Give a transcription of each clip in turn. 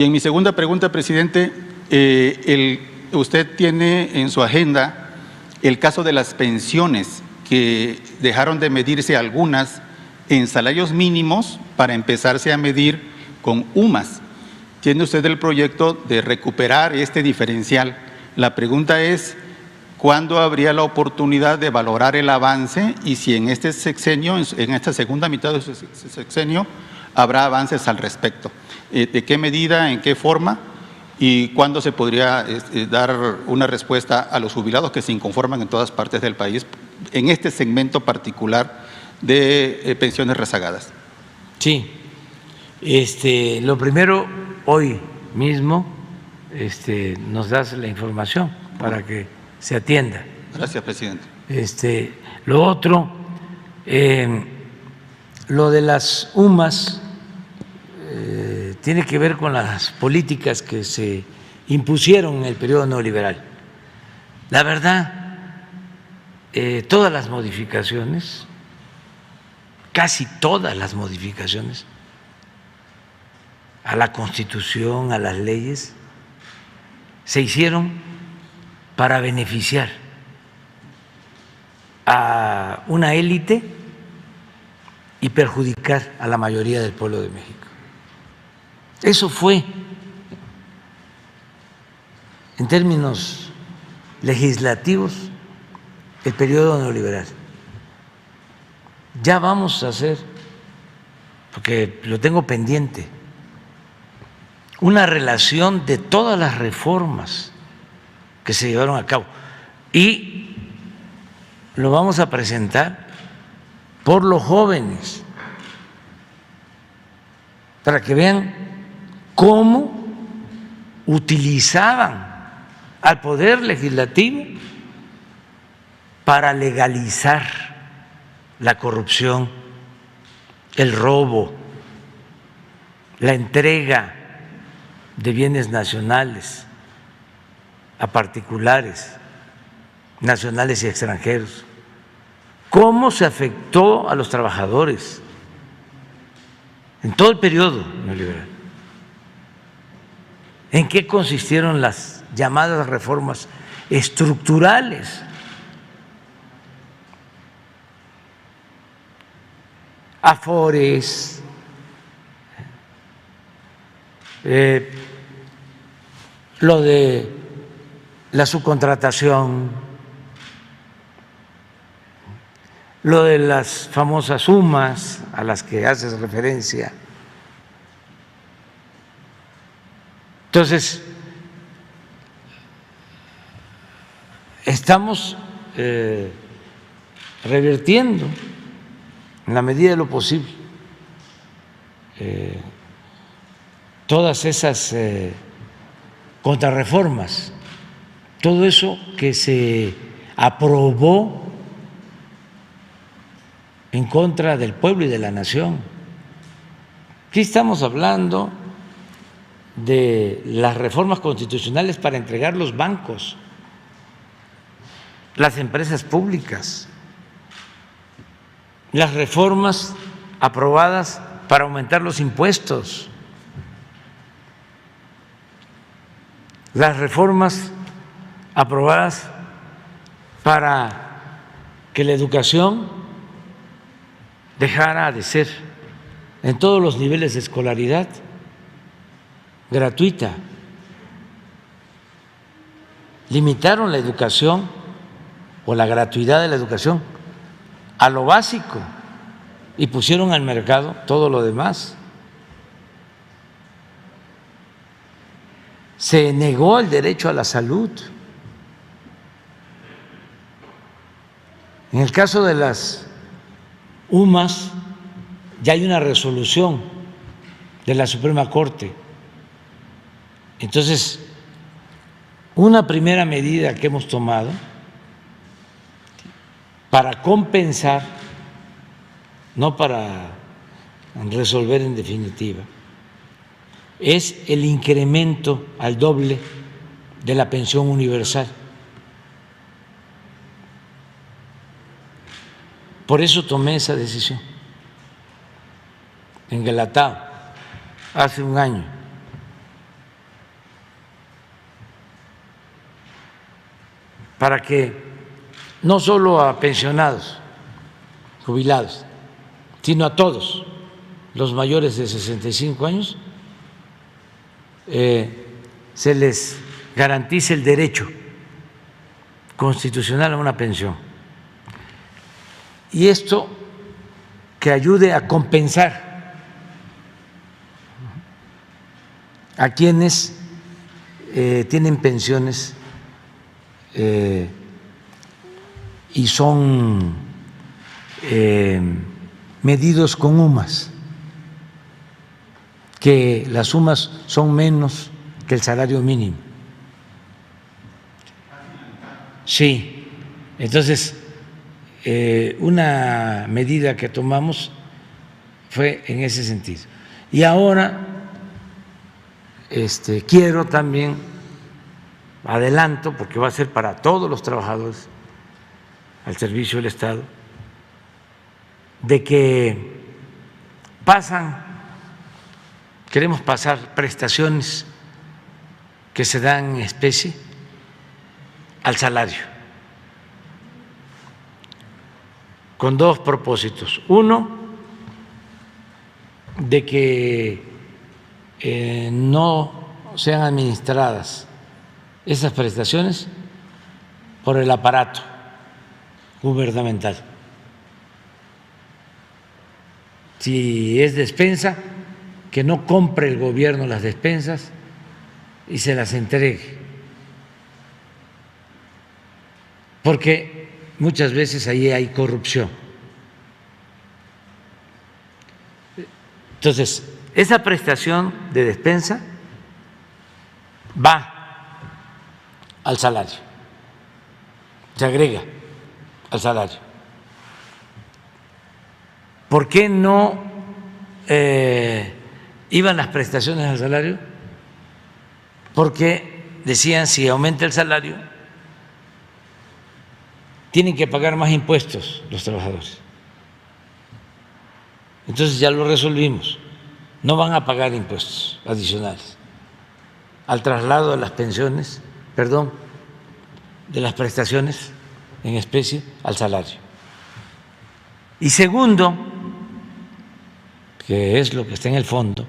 Y en mi segunda pregunta, presidente, usted tiene en su agenda el caso de las pensiones, que dejaron de medirse algunas en salarios mínimos para empezarse a medir con UMAS. Tiene usted el proyecto de recuperar este diferencial. La pregunta es, ¿cuándo habría la oportunidad de valorar el avance y si en este sexenio, en esta segunda mitad de su sexenio, habrá avances al respecto? ¿De qué medida, en qué forma y cuándo se podría dar una respuesta a los jubilados que se inconforman en todas partes del país en este segmento particular de pensiones rezagadas? Sí, lo primero, hoy mismo nos das la información para que se atienda. Gracias, presidente. Lo otro, lo de las UMAS tiene que ver con las políticas que se impusieron en el periodo neoliberal. La verdad, todas las modificaciones, casi todas las modificaciones a la Constitución, a las leyes, se hicieron para beneficiar a una élite y perjudicar a la mayoría del pueblo de México. Eso fue, en términos legislativos, el periodo neoliberal. Ya vamos a hacer, porque lo tengo pendiente, una relación de todas las reformas que se llevaron a cabo y lo vamos a presentar por los jóvenes para que vean cómo utilizaban al poder legislativo para legalizar la corrupción, el robo, la entrega de bienes nacionales a particulares, nacionales y extranjeros. ¿Cómo se afectó a los trabajadores en todo el periodo neoliberal? ¿En qué consistieron las llamadas reformas estructurales? Afores, lo de la subcontratación, lo de las famosas sumas a las que haces referencia. Entonces, estamos revirtiendo en la medida de lo posible todas esas contrarreformas, todo eso que se aprobó en contra del pueblo y de la nación. Aquí estamos hablando de las reformas constitucionales para entregar los bancos, las empresas públicas, las reformas aprobadas para aumentar los impuestos, las reformas aprobadas para que la educación dejara de ser en todos los niveles de escolaridad gratuita. Limitaron la educación o la gratuidad de la educación a lo básico y pusieron al mercado todo lo demás. Se negó el derecho a la salud. En el caso de las UMAS ya hay una resolución de la Suprema Corte. Entonces, una primera medida que hemos tomado para compensar, no para resolver en definitiva, es el incremento al doble de la pensión universal. Por eso tomé esa decisión en Guelatao hace un año. para que no solo a pensionados, jubilados, sino a todos los mayores de 65 años se les garantice el derecho constitucional a una pensión. Y esto que ayude a compensar a quienes tienen pensiones y son medidos con UMAS, que las sumas son menos que el salario mínimo. Sí, entonces una medida que tomamos fue en ese sentido. Y ahora quiero también, adelanto, porque va a ser para todos los trabajadores al servicio del Estado, de que queremos pasar prestaciones que se dan en especie al salario, con dos propósitos. Uno, de que no sean administradas esas prestaciones por el aparato gubernamental. Si es despensa, que no compre el gobierno las despensas y se las entregue, porque muchas veces ahí hay corrupción. Entonces, esa prestación de despensa va al salario, se agrega al salario. ¿Por qué no iban las prestaciones al salario? Porque decían, si aumenta el salario, tienen que pagar más impuestos los trabajadores. Entonces ya lo resolvimos, no van a pagar impuestos adicionales al traslado de las pensiones, perdón, de las prestaciones en especie al salario. Y segundo, que es lo que está en el fondo,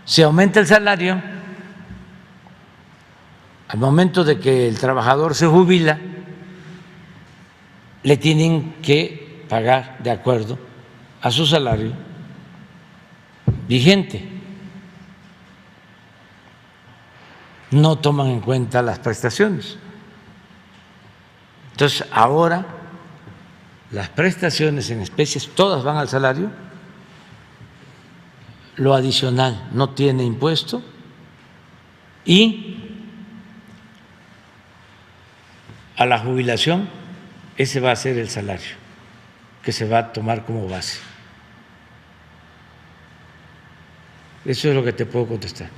si aumenta el salario, al momento de que el trabajador se jubila, le tienen que pagar de acuerdo a su salario vigente. No toman en cuenta las prestaciones. Entonces, ahora las prestaciones en especies todas van al salario, lo adicional no tiene impuesto y a la jubilación ese va a ser el salario que se va a tomar como base. Eso es lo que te puedo contestar.